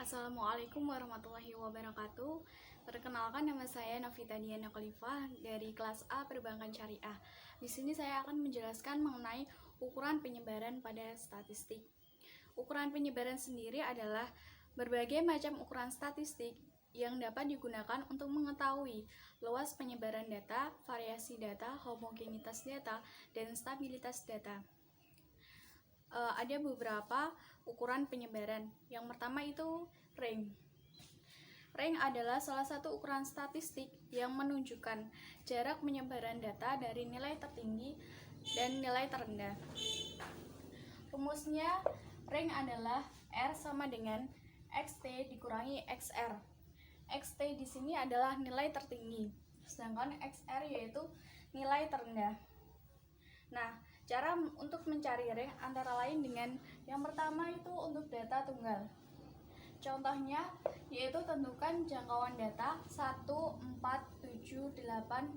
Assalamualaikum warahmatullahi wabarakatuh. Perkenalkan, nama saya Novita Diana Khalifah dari kelas A Perbankan Syariah. Di sini saya akan menjelaskan mengenai ukuran penyebaran pada statistik. Ukuran penyebaran sendiri adalah berbagai macam ukuran statistik yang dapat digunakan untuk mengetahui luas penyebaran data, variasi data, homogenitas data, dan stabilitas data. Ada beberapa ukuran penyebaran. Yang pertama itu range. Range adalah salah satu ukuran statistik yang menunjukkan jarak penyebaran data dari nilai tertinggi dan nilai terendah. Rumusnya, range adalah R sama dengan XT dikurangi XR. XT di sini adalah nilai tertinggi, sedangkan XR yaitu nilai terendah. Nah, cara untuk mencari range antara lain dengan yang pertama itu untuk data tunggal. Contohnya yaitu tentukan jangkauan data 1, 4, 7, 8,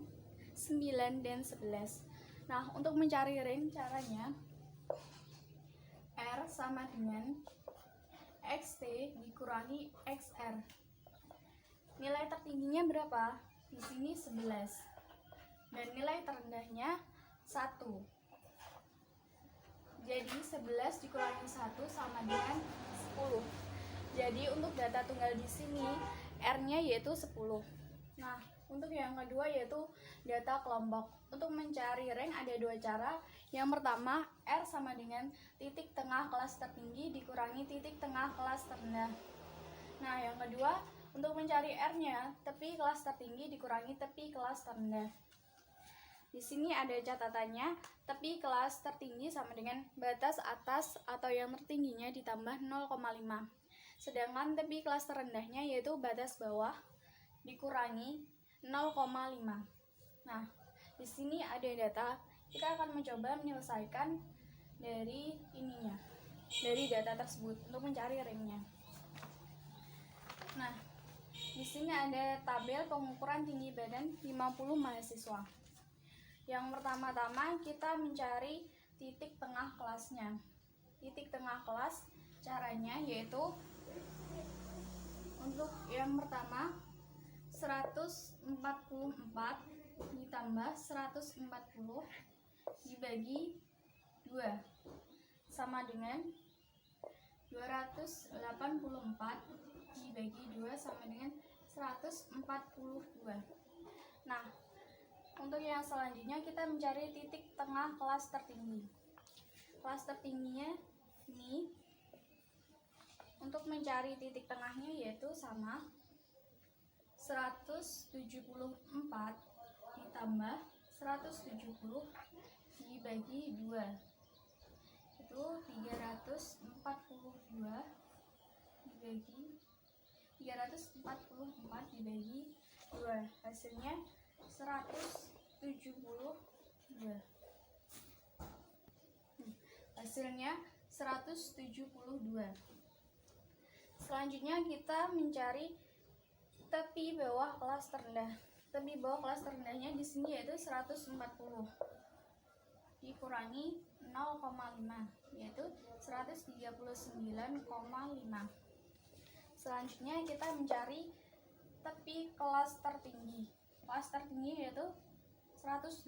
9, dan 11. Nah, untuk mencari range caranya R sama dengan XT dikurangi XR. Nilai tertingginya berapa? Di sini 11. Dan nilai terendahnya 1. Jadi 11 dikurangi 1 sama dengan 10. Jadi untuk data tunggal di sini R-nya yaitu 10. Nah, untuk yang kedua yaitu data kelompok. Untuk mencari range ada dua cara. Yang pertama, R sama dengan titik tengah kelas tertinggi dikurangi titik tengah kelas terendah. Nah, yang kedua, untuk mencari R-nya, tepi kelas tertinggi dikurangi tepi kelas terendah. Di sini ada catatannya, tepi kelas tertinggi sama dengan batas atas atau yang tertingginya ditambah 0,5. Sedangkan tepi kelas terendahnya yaitu batas bawah dikurangi 0,5. Nah, di sini ada data. Kita akan mencoba menyelesaikan dari data tersebut untuk mencari range-nya. Nah, di sini ada tabel pengukuran tinggi badan 50 mahasiswa. Yang pertama-tama kita mencari titik tengah kelasnya. Titik tengah kelas caranya yaitu untuk yang pertama 144 ditambah 140 dibagi 2 sama dengan 284 dibagi 2 sama dengan 142. Nah, untuk yang selanjutnya kita mencari titik tengah kelas tertinggi. Kelas tertingginya ini untuk mencari titik tengahnya yaitu sama 174 ditambah 170 dibagi 2 itu 342 dibagi 344 dibagi 2 hasilnya 172. Hasilnya 172. Selanjutnya kita mencari tepi bawah kelas terendah. Tepi bawah kelas terendahnya di sini yaitu 140 dikurangi 0,5 yaitu 139,5. Selanjutnya kita mencari tepi kelas tertinggi. Kelas tertinggi yaitu 174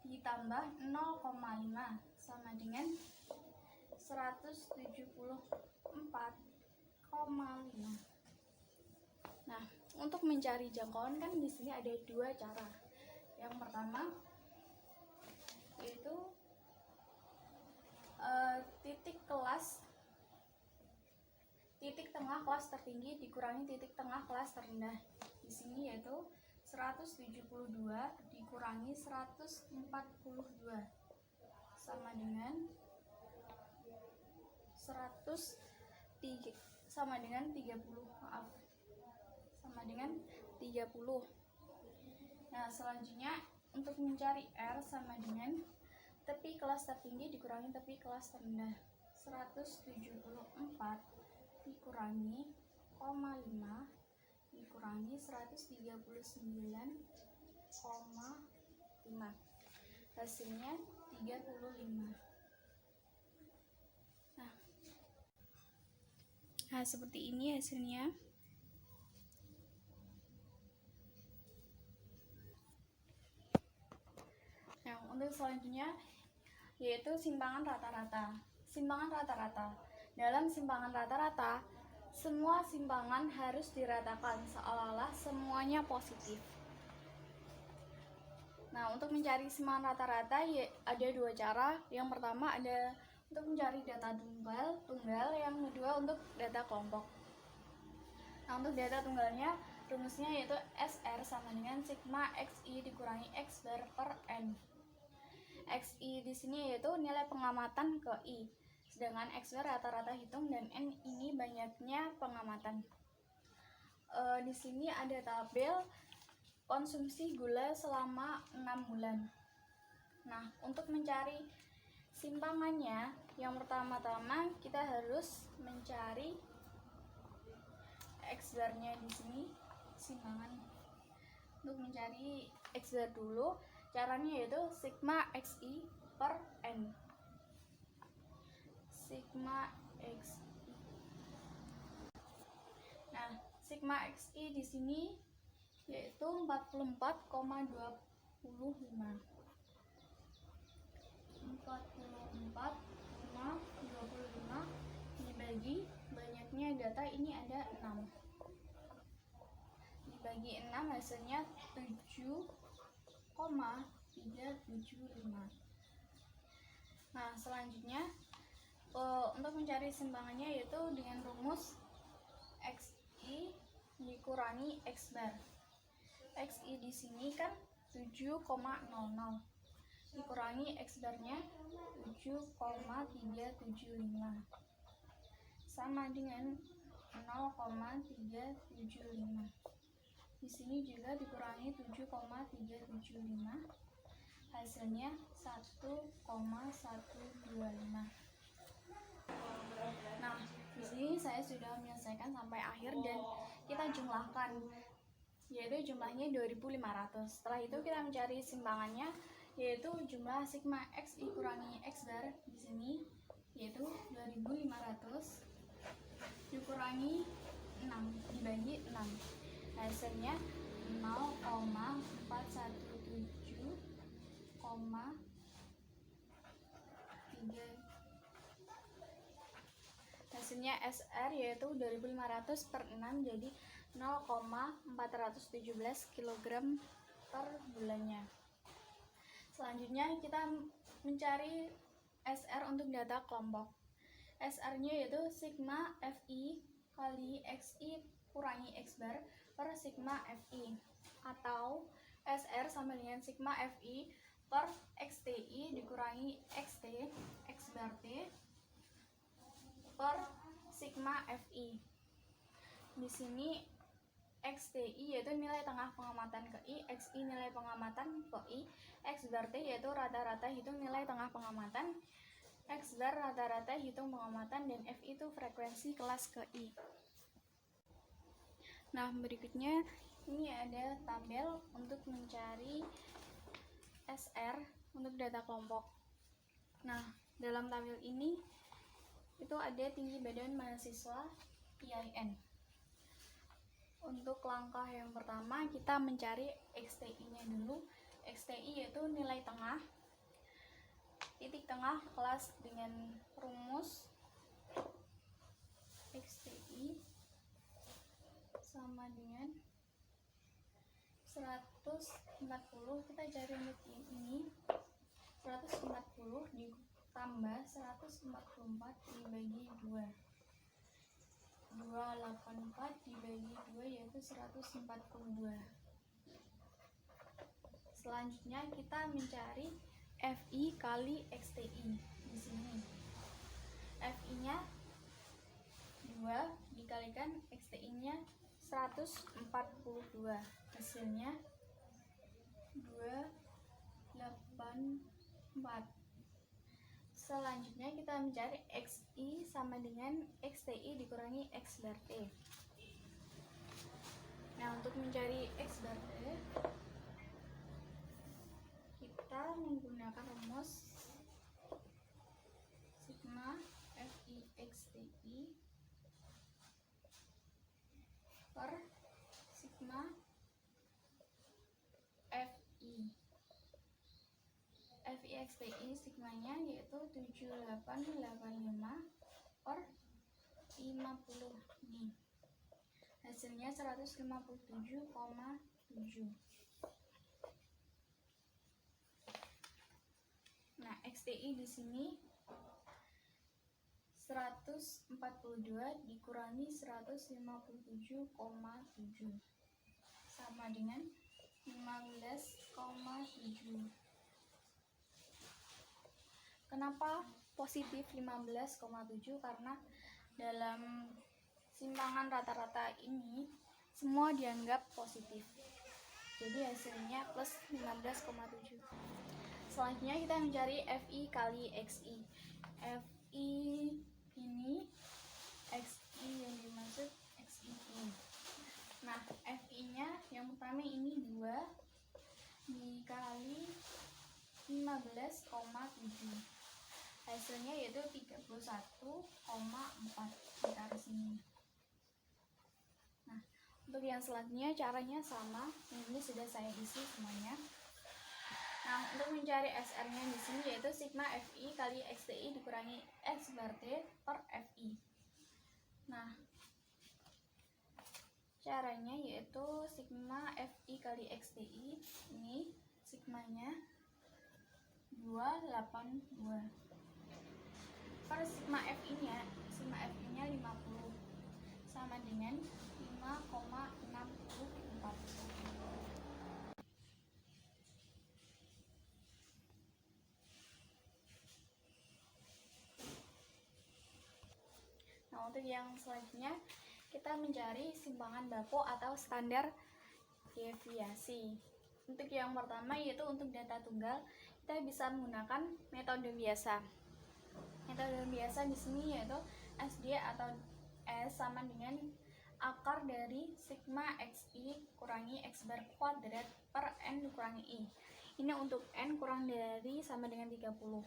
ditambah 0,5 sama dengan 174,5. Nah, untuk mencari jangkauan kan di sini ada dua cara. Yang pertama yaitu titik tengah kelas tertinggi dikurangi titik tengah kelas terendah. Di sini yaitu 172 dikurangi 142 sama dengan 30 sama dengan 30. Nah, selanjutnya untuk mencari R sama dengan tepi kelas tertinggi dikurangi tepi kelas terendah. 174 dikurangi 0,5 dikurangi 139,5. Hasilnya 35. Nah, Nah, seperti ini hasilnya. Nah, untuk selanjutnya yaitu simpangan rata-rata. Simpangan rata-rata. Dalam simpangan rata-rata, semua simpangan harus diratakan seolah-olah semuanya positif. Nah, untuk mencari simpangan rata-rata ada dua cara. Yang pertama ada untuk mencari data tunggal, yang kedua untuk data kelompok. Nah, untuk data tunggalnya rumusnya yaitu SR sama dengan sigma XI dikurangi X bar per N. XI di sini yaitu nilai pengamatan ke I, sedangkan X bar rata-rata hitung dan N ini banyaknya pengamatan. Di sini ada tabel konsumsi gula selama 6 bulan. Nah, untuk mencari simpangannya, yang pertama-tama kita harus mencari X bar-nya di sini, simpangan. Untuk mencari X bar dulu, caranya yaitu sigma XI per N. Sigma XI. Nah, sigma XI di sini yaitu 44,25. 44,25 dibagi banyaknya data ini ada 6. Dibagi 6 hasilnya 7,375. Nah, selanjutnya untuk mencari simpangannya yaitu dengan rumus XI dikurangi X bar. XI di sini kan 7,00 dikurangi X bar-nya 7,375 sama dengan 0,375. Di sini juga dikurangi 7,375, hasilnya 1,125. Nah, di sini saya sudah menyelesaikan sampai akhir dan kita jumlahkan, yaitu jumlahnya 2500. Setelah itu kita mencari simpangannya, yaitu jumlah sigma XI kurangi X bar di sini yaitu 2500 dikurangi 6 dibagi 6, hasilnya 0,417,3. Hasilnya SR yaitu 2500 per 6 jadi 0,417 kg per bulannya. Selanjutnya kita mencari SR untuk data kelompok. SR-nya yaitu sigma FI kali XI kurangi X bar per sigma FI, atau SR sama dengan sigma FI per XTI dikurangi XT X bar T per sigma FI. Di sini XTI yaitu nilai tengah pengamatan ke I, XI nilai pengamatan ke I, X bar T yaitu rata-rata hitung nilai tengah pengamatan, X bar rata-rata hitung pengamatan, dan FI itu frekuensi kelas ke I. Nah, berikutnya ini ada tabel untuk mencari SR untuk data kelompok. Nah, dalam tabel ini itu ada tinggi badan mahasiswa IAIN. Untuk langkah yang pertama kita mencari XTI-nya dulu. XTI yaitu nilai tengah, titik tengah kelas dengan rumus XTI sama dengan 140. Kita cari untuk ini 140 ditambah 144 dibagi 2, 284 dibagi 2 yaitu 142. Selanjutnya kita mencari FI kali XTI. Di sini FI-nya 2 dikalikan XTI-nya 142, hasilnya 284. Selanjutnya kita mencari XI sama dengan XTI dikurangi X bar T. Nah, untuk mencari X bar T kita menggunakan rumus sigma FI XTI per sigma FI. FI XTI sigmanya yaitu 7885 per 50 nih. Hasilnya 157,7. Nah, XTI di sini 142 dikurangi 157,7 sama dengan 15,7. Kenapa positif 15,7? Karena dalam simpangan rata-rata ini semua dianggap positif. Jadi hasilnya plus 15,7. Selanjutnya kita mencari FI kali XI. FI ini, XI yang dimaksud XI ini. Nah, FI-nya yang pertama ini 2 dikali 15,7. Hasilnya yaitu 31,4. Ditaruh sini. Nah, untuk yang selanjutnya caranya sama. Ini sudah saya isi semuanya. Nah, untuk mencari SR-nya di sini yaitu sigma FI kali XTI dikurangi X bar T per FI. Nah, caranya yaitu sigma FI kali XTI ini sigmanya 282 per sigma FI-nya 50 sama dengan 5,64. Nah, untuk yang selanjutnya kita mencari simpangan baku atau standar deviasi. Untuk yang pertama yaitu untuk data tunggal kita bisa menggunakan metode biasa. Metode biasa di sini yaitu SD atau S sama dengan akar dari sigma XI kurangi X bar kuadrat per N dikurangi I. Ini untuk N kurang dari sama dengan 30.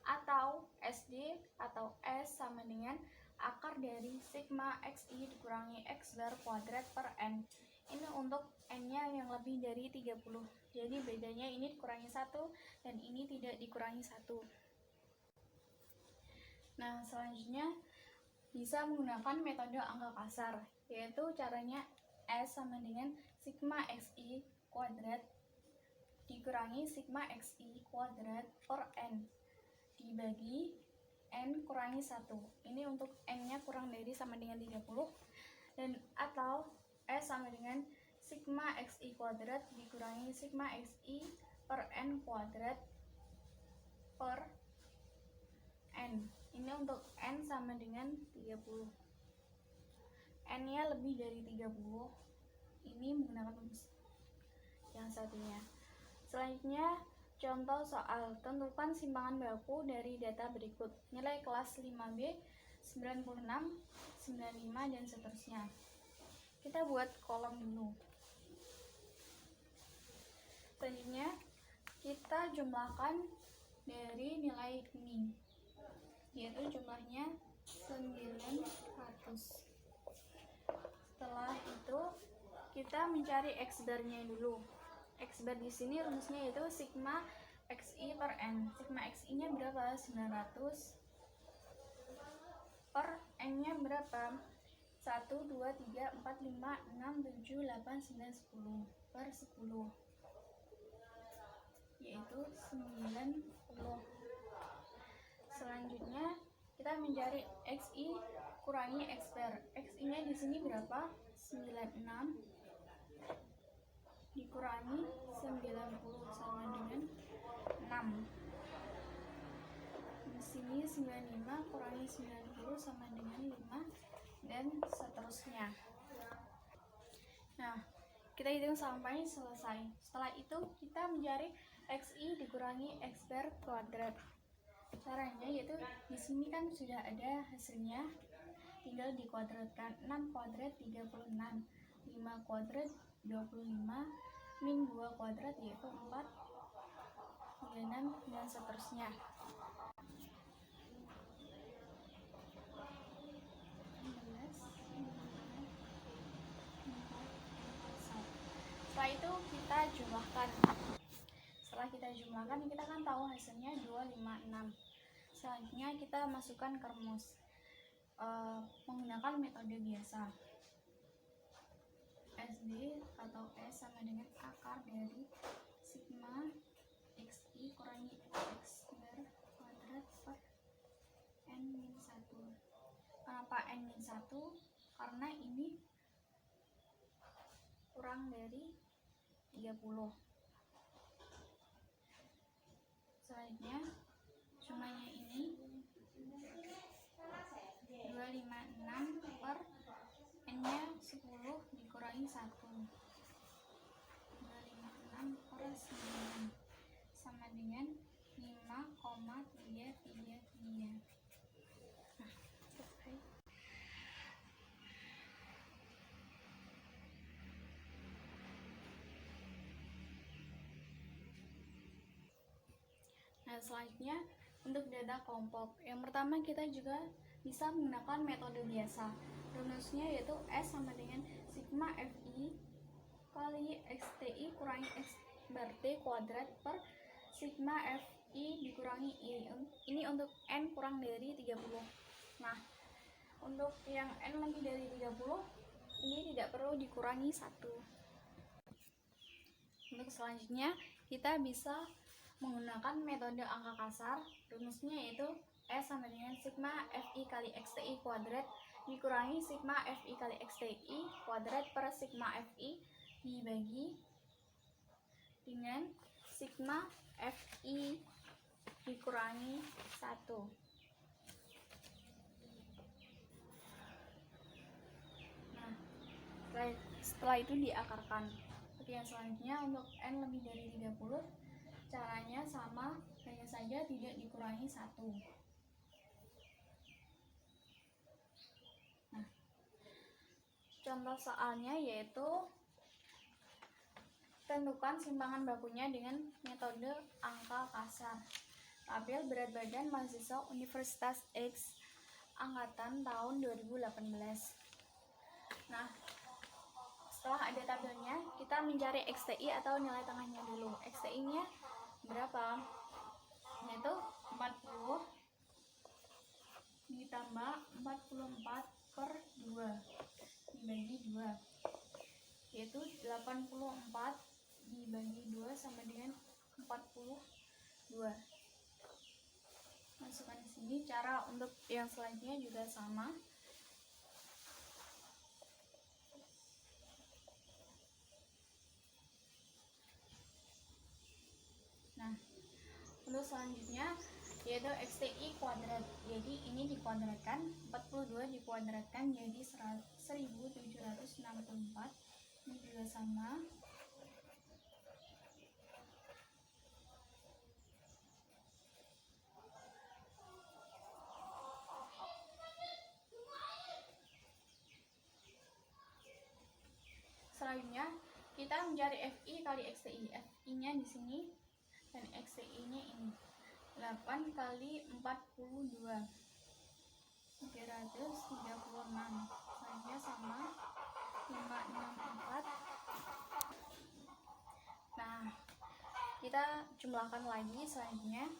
Atau SD atau S sama dengan akar dari sigma XI dikurangi X bar kuadrat per N. Ini untuk N-nya yang lebih dari 30. Jadi bedanya ini dikurangi 1 dan ini tidak dikurangi 1. Nah, selanjutnya bisa menggunakan metode angka kasar, yaitu caranya S sama dengan sigma XI kuadrat dikurangi sigma XI kuadrat per N dibagi N kurangi 1. Ini untuk N-nya kurang dari sama dengan 30. Dan atau S sama dengan sigma XI kuadrat dikurangi sigma XI per N kuadrat per N. Ini untuk N sama dengan 30. N-nya lebih dari 30. Ini menggunakan rumus yang satunya. Selanjutnya contoh soal, tentukan simpangan baku dari data berikut. Nilai kelas 5B 96, 95 dan seterusnya. Kita buat kolom dulu. Selanjutnya kita jumlahkan dari nilai ini, yaitu jumlahnya 900. Setelah itu kita mencari X bar-nya dulu. X bar di sini rumusnya yaitu sigma XI per N. Sigma XI-nya berapa? 900 per N-nya berapa? 1, 2, 3, 4, 5, 6, 7, 8, 9, 10 per 10, yaitu 90. Selanjutnya kita mencari XI kurangi X bar. XI-nya di sini berapa? 96 dikurangi 90 sama dengan 6. Di sini 95 kurangi 90 sama dengan 5 dan seterusnya. Nah, kita hitung sampai selesai. Setelah itu kita mencari XI dikurangi X bar kuadrat. Caranya yaitu di sini kan sudah ada hasilnya, tinggal dikuadratkan. 6 kuadrat 36, 5 kuadrat 25, min 2 kuadrat yaitu 4, 36 dan seterusnya. Setelah itu kita jumlahkan. Setelah kita jumlahkan, kita kan tahu hasilnya 256. Selanjutnya kita masukkan ke rumus menggunakan metode biasa. SD atau S sama dengan akar dari sigma XI kurangi X bar kuadrat per N-1. Kenapa N-1? Karena ini kurang dari 30. Selanjutnya jumlahnya ini 256 per N-nya 10 dikurangi 1. 256 per 9 sama dengan 5,333. Nah, selesai. Nah, selanjutnya untuk data kelompok. Yang pertama kita juga bisa menggunakan metode biasa. Rumusnya yaitu S sama dengan sigma FI kali XTI kurangi X bar T kuadrat per sigma FI dikurangi I. Ini untuk N kurang dari 30. Nah, untuk yang N lebih dari 30, ini tidak perlu dikurangi 1. Untuk selanjutnya, kita bisa menggunakan metode angka kasar. Rumusnya yaitu S sama dengan sigma FI kali XTI kuadrat dikurangi sigma FI kali XTI kuadrat per sigma FI dibagi dengan sigma FI dikurangi 1. Nah, setelah itu diakarkan. Oke, yang selanjutnya untuk N lebih dari 30, caranya sama, hanya saja tidak dikurangi 1. Nah, contoh soalnya yaitu tentukan simpangan bakunya dengan metode angka kasar. Tabel berat badan mahasiswa Universitas X angkatan tahun 2018. Nah, setelah ada tabelnya, kita mencari XTI atau nilai tengahnya dulu. XTI-nya berapa? Yaitu 40 ditambah 44 per 2 dibagi 2, yaitu 84 dibagi 2 sama dengan 42. Masukkan di sini. Cara untuk yang selanjutnya juga sama. Nah, untuk selanjutnya yaitu XTI kuadrat. Jadi ini dikuadratkan, 42 dikuadratkan jadi 1764. Ini juga sama. Selanjutnya kita mencari FI kali XTI. FI-nya di sini dan XTI-nya ini. 8 kali 42 336. Selanjutnya sama 564. Nah, kita jumlahkan lagi. Selanjutnya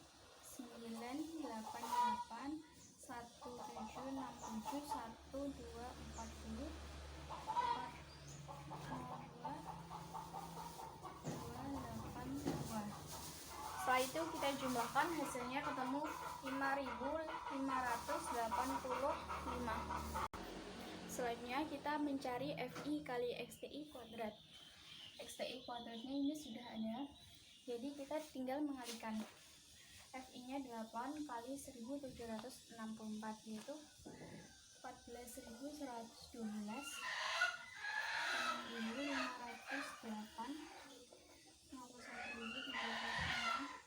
988 1767 1240 282. Setelah itu kita jumlahkan, hasilnya ketemu 5585. Selanjutnya kita mencari FI kali XTI kuadrat. XTI kuadratnya ini sudah ada, jadi kita tinggal mengalikan. FI-nya 8 kali 1764, yaitu 14.112 6.508 51.306.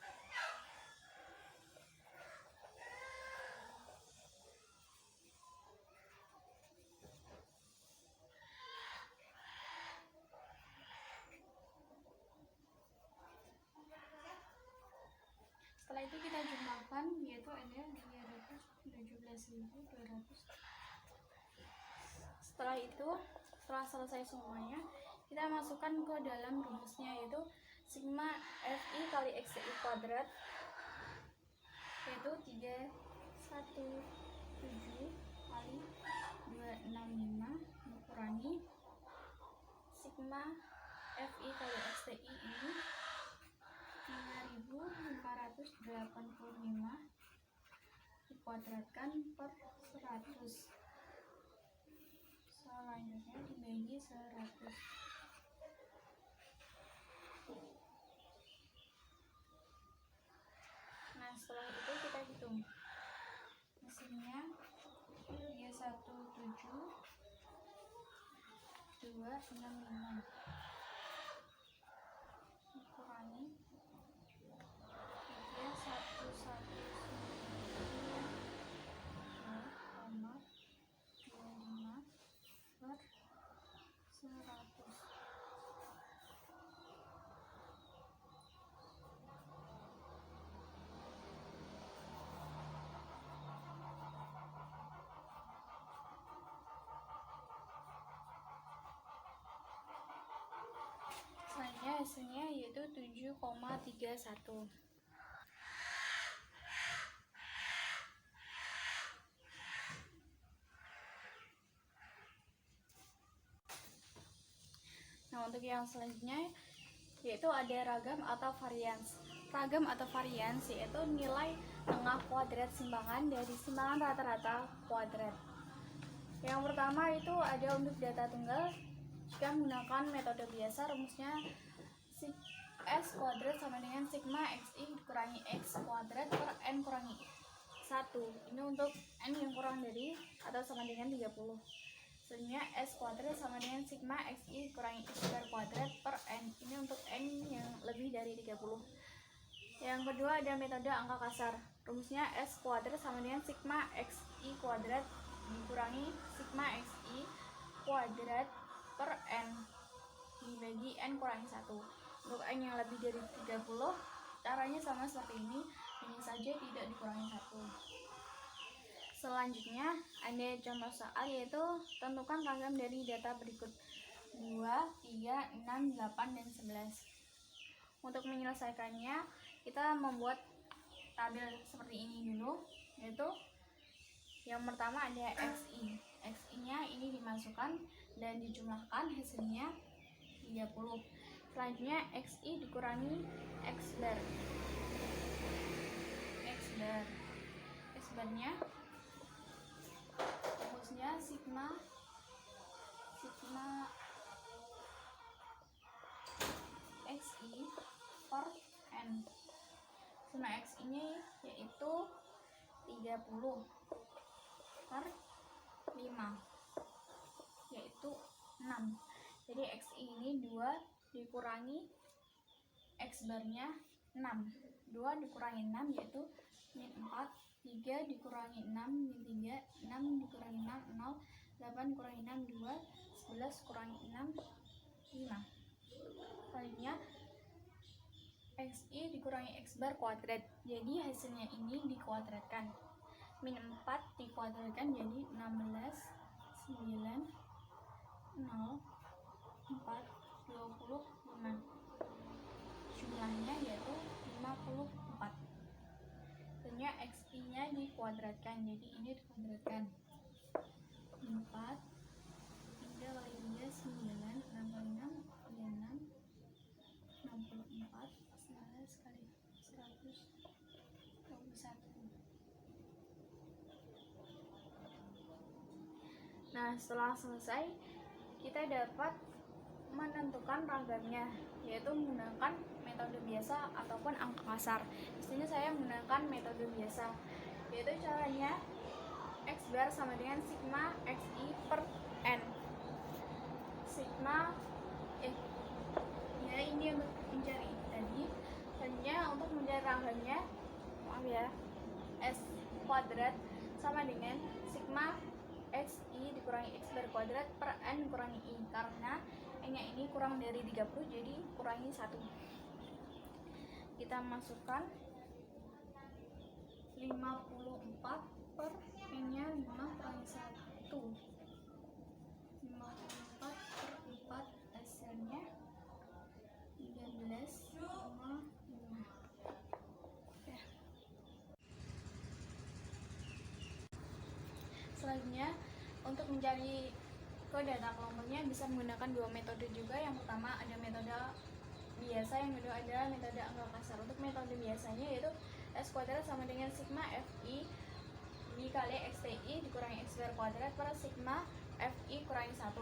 Setelah itu kita jumlahkan, yaitu ada 317.200. Setelah itu, setelah selesai semuanya, kita masukkan ke dalam rumusnya, yaitu sigma Fi kali XCI kuadrat, yaitu 317 kali 265 dikurangi sigma Fi kali XTI ini 5585 dikuadratkan per 100, selanjutnya dibagi 100. Nah, setelah itu kita hitung hasilnya 317 265 dikurangi 3195 per 100. Selanjutnya hasilnya yaitu 7,31. Nah, untuk yang selanjutnya yaitu ada ragam atau varians. Ragam atau varians yaitu nilai tengah kuadrat simbangan dari simbangan rata-rata kuadrat. Yang pertama itu ada untuk data tunggal. Jika menggunakan metode biasa, rumusnya S kuadrat sama dengan sigma Xi dikurangi X kuadrat per N kurangi 1. Ini untuk N yang kurang dari atau sama dengan 30. Selanjutnya S kuadrat sama dengan sigma Xi kurangi X kuadrat per N. Ini untuk N yang lebih dari 30. Yang kedua ada metode angka kasar. Rumusnya S kuadrat sama dengan sigma Xi kuadrat dikurangi sigma Xi kuadrat per N dibagi N kurangi 1. Untuk N yang lebih dari 30, caranya sama seperti ini, hanya saja tidak dikurangi 1. Selanjutnya ada contoh soal, yaitu tentukan ragam dari data berikut 2, 3, 6, 8, dan 11. Untuk menyelesaikannya, kita membuat tabel seperti ini dulu, yaitu yang pertama ada Xi. Xi-nya ini dimasukkan dan dijumlahkan, hasilnya 30. Selanjutnya Xi dikurangi X bar. X barnya rumusnya sigma Xi per N. Sigma Xi nya yaitu 30 per 5, yaitu 6. Jadi Xi ini 2 dikurangi X barnya 6. 2 dikurangi 6 yaitu min 4. 3 dikurangi 6 min 3. 6 dikurangi 6 0. 8 kurangi 6 2. 11 kurangi 6 5. Selanjutnya Xi dikurangi X bar kuadrat. Jadi hasilnya ini dikuadratkan. Min 4 dikuadratkan jadi 16 9 0 4 25. Jumlahnya yaitu 54. Selanjutnya Xi nya dikuadratkan, jadi ini dikuadratkan 4 3 kali 3 9 6 kali 6 36 64 19 kali 121. Nah, setelah selesai kita dapat menentukan ragamnya, yaitu menggunakan metode biasa ataupun angka kasar. Di sini saya menggunakan metode biasa, yaitu caranya X bar sama dengan sigma Xi per N. Sigma ya ini untuk mencari ini tadi. Selanjutnya untuk mencari ragamnya, maaf ya, S kuadrat sama dengan sigma Xi dikurangi X bar kuadrat per N kurangi I, karena N-nya ini kurang dari 30, jadi kurangi 1. Kita masukkan 54 per N-nya 5 kurangi 1. 54 per 4 hasilnya Selanjutnya, untuk mencari ke data kelompoknya bisa menggunakan dua metode juga. Yang pertama ada metode biasa, yang kedua adalah metode angka kasar. Untuk metode biasanya yaitu S kuadrat sama dengan sigma FI dikali XTI dikurangi X square kuadrat per sigma FI kurangi 1.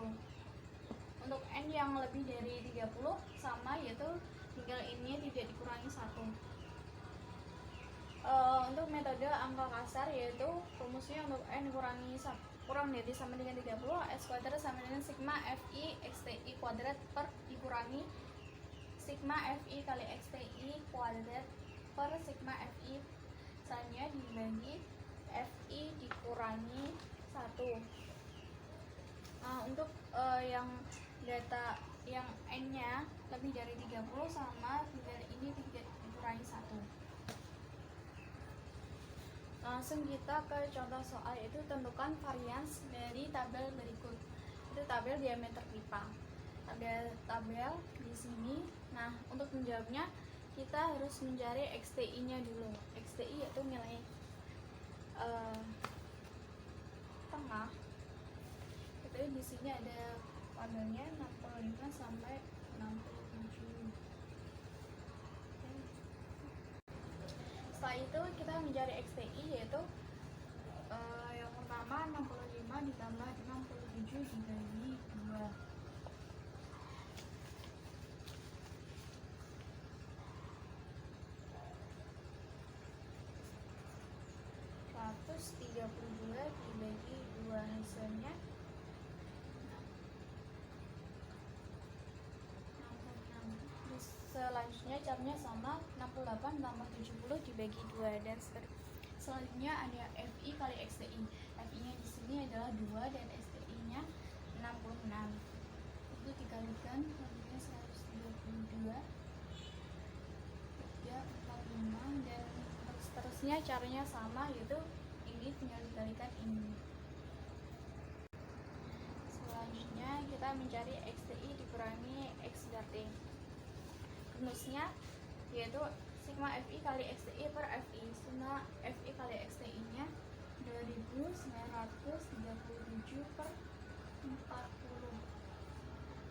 Untuk N yang lebih dari 30 sama, yaitu tinggal ini tidak dikurangi 1. Untuk metode angka kasar yaitu rumusnya untuk N kurang dari sama dengan 30, S kuadrat sama dengan sigma FI XTI kuadrat per dikurangi sigma FI kali XTI kuadrat per sigma FI selanjutnya dibagi FI dikurangi 1. Untuk yang data yang N nya lebih dari 30 sama tinggal ini tidak dikurangi 1. Langsung kita ke contoh soal, yaitu tentukan varians dari tabel berikut. Itu tabel diameter pipa. Tabel di sini. Nah, untuk menjawabnya kita harus mencari XTI-nya dulu. XTI yaitu nilai tengah. Itu di sini ada tabelnya 65 sampai 67. Setelah itu kita mencari XTI, yaitu yang pertama 65 ditambah 67 dibagi 2. Terus 32 dibagi 2 hasilnya 66. Selanjutnya caranya sama, 68 tambah 70 dibagi 2 dan selanjutnya ada FI kali XTI. FI nya di sini adalah 2 dan XTI nya 66. Itu dikalikan selanjutnya 132 345 dan seterusnya caranya sama, yaitu ini tinggal dikalikan ini. Selanjutnya kita mencari XTI dikurangi X berarti rumusnya yaitu sigma FI kali XTI per FI. Sigma FI kali XTI nya 2937 per 40.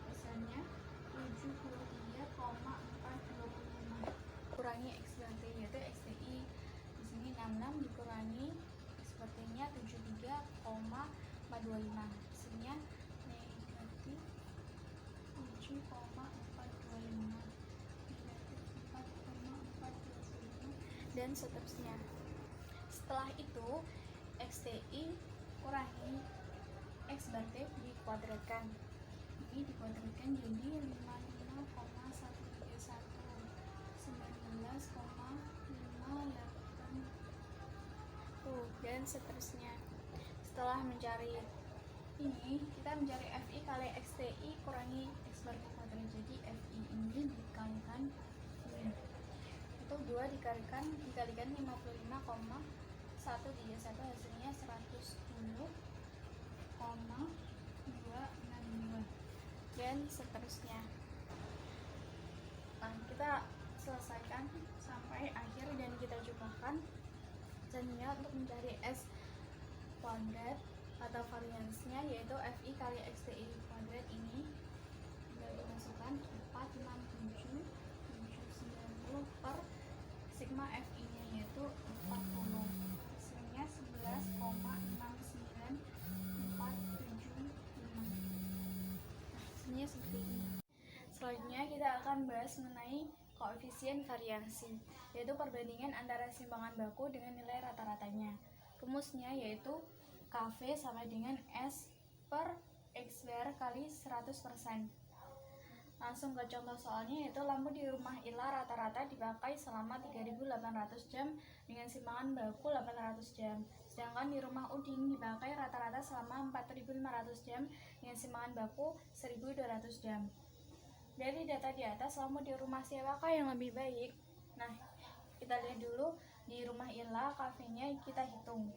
Misalnya 73,425 kurangi X berarti yaitu XTI di sini 66 dikurangi X berarti-nya 73,425. Hasilnya negatif 7,425 dan seterusnya. Setelah itu XTI kurangi X berarti dikuadratkan. Ini dikuadratkan jadi 55,131 19,58 dan seterusnya. Setelah mencari ini, kita mencari FI kali XTI kurangi X berarti kuadrat. Jadi FI ini dikalikan ini. Itu 2 dikalikan 55,131 hasilnya 110,262 dan seterusnya. Nah, kita selesaikan sampai akhir dan kita cobakan. Selanjutnya untuk mencari S kuadrat atau variansnya yaitu FI kali XTI kuadrat ini tinggal dimasukkan 467 790 per sigma FI nya yaitu 40. Hasilnya 11,69475. Hasilnya seperti ini. Selanjutnya kita akan bahas mengenai koefisien variasi, yaitu perbandingan antara simpangan baku dengan nilai rata-ratanya. Rumusnya yaitu KV sama dengan S per X bar kali 100%. Langsung ke contoh soalnya, yaitu lampu di rumah Ila rata-rata dipakai selama 3.800 jam dengan simpangan baku 800 jam. Sedangkan di rumah Udin dipakai rata-rata selama 4.500 jam dengan simpangan baku 1.200 jam. Dari data di atas, lampu di rumah siapakah yang lebih baik? Nah, kita lihat dulu di rumah Ila, KV-nya kita hitung.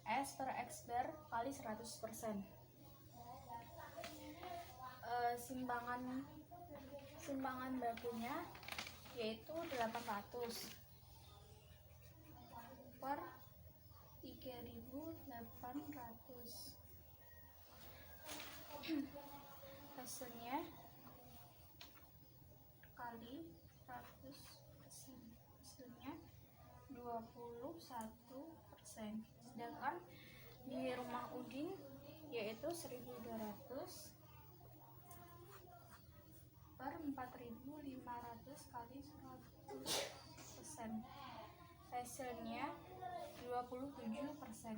S per X bar kali 100%. Simpangan bakunya yaitu 800 per 3.800. hasilnya kali 100%, hasilnya 21%. Sedangkan di rumah Udin yaitu 1200 per 4500 kali 100%, hasilnya 27%.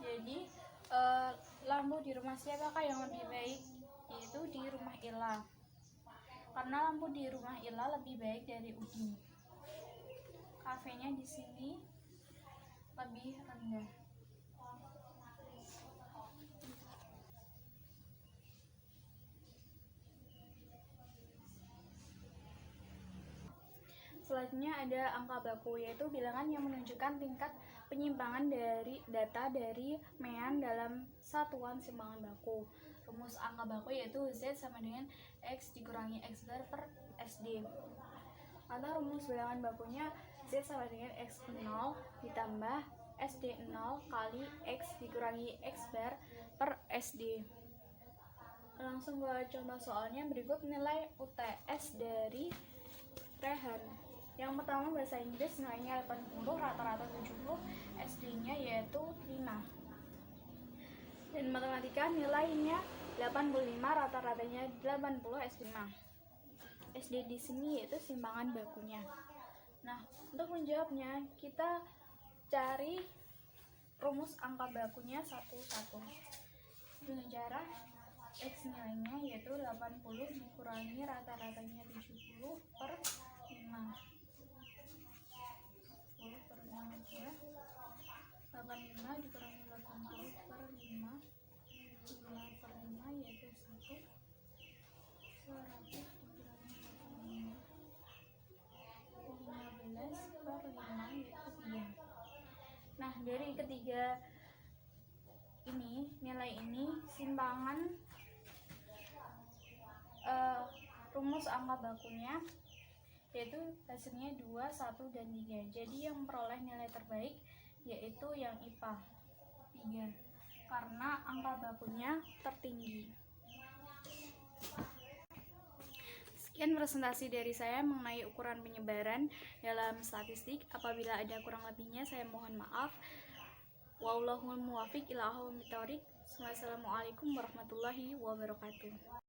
Jadi lampu di rumah siapakah yang lebih baik? Yaitu di rumah Ila, karena lampu di rumah Ila lebih baik dari Udin. Kafenya di sini lebih rendah. Selanjutnya ada angka baku, yaitu bilangan yang menunjukkan tingkat penyimpangan dari data dari mean dalam satuan simpangan baku. Rumus angka baku yaitu Z sama dengan X dikurangi X bar per SD. Atau rumus bilangan bakunya Z sama dengan X0 ditambah SD0 kali X dikurangi X bar per SD. Langsung ke contoh soalnya. Berikut nilai UTS dari Rehan. Yang pertama bahasa Inggris nilainya 80, rata-rata 70, SD-nya yaitu 5. Dan matematika nilainya 85, rata-ratanya 80, SD 5. SD di sini yaitu simpangan bakunya. Nah, untuk menjawabnya kita cari rumus angka bakunya satu-satu dengan cara X nilainya yaitu 80 dikurangi rata-ratanya 70 per 5. 10 per 5 ya. 85 dikurangi 80 per 5. 5 per 5 yaitu 1. 100 dikurangi 85. 15 per 5 yaitu 3. Nah, dari ketiga ini, nilai ini simpangan rumus angka bakunya yaitu hasilnya 2, 1, dan 3. Jadi yang memperoleh nilai terbaik yaitu yang IPA 3, karena angka bakunya tertinggi. Sekian presentasi dari saya mengenai ukuran penyebaran dalam statistik. Apabila ada kurang lebihnya saya mohon maaf. Wallahul muwaffiq ila aqwamit thoriq. Wassalamualaikum warahmatullahi wabarakatuh.